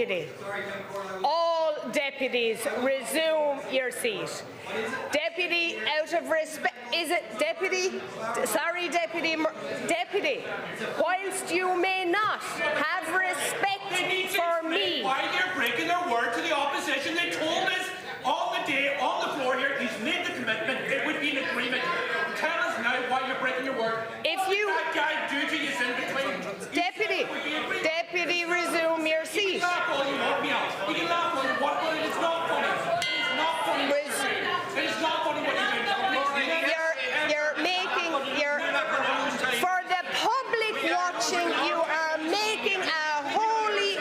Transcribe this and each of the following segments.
deputy. All deputies, resume your seat. Deputy, out of respect, is it deputy? Sorry, deputy. Deputy, whilst you may not have respect for me. Why they're breaking their word to the opposition? They told us all the day, on the floor here, he's made the commitment, it would be an agreement. Tell us now why you're breaking your word. If you, that guy do to you in between? Deputy, resume your seat. You can laugh all you want, me out. You can laugh all you want, but it is not funny. It is not funny. It is not funny what you're doing. You're making, for the public watching, you are making a holy,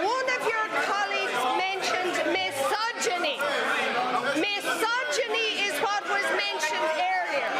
one of your colleagues mentioned misogyny. Misogyny is what was mentioned earlier.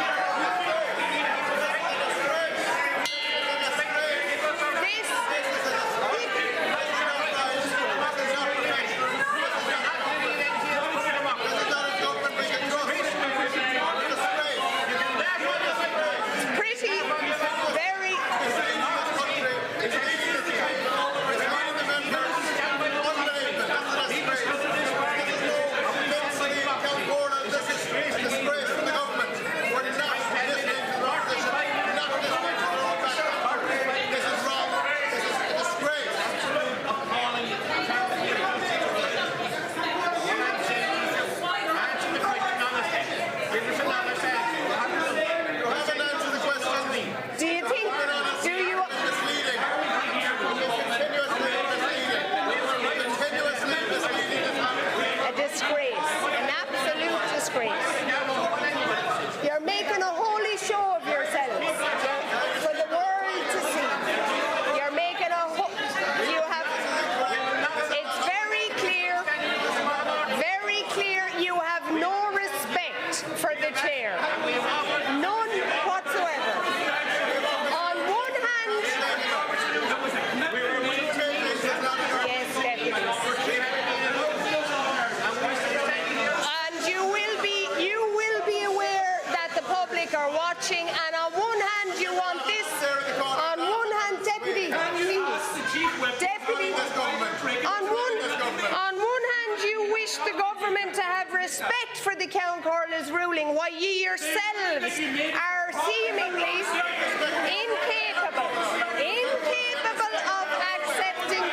You're making a holy show of yourselves for the world to see. You're making a it's very clear you have no respect for the chair. None whatsoever. On one hand, yes, deputies. And you will be aware that the public are watching, and on one hand you want this, on one hand, deputy, please, deputy, on one hand you wish the government to have respect for the Count Corley's ruling, while ye yourselves are seemingly incapable of accepting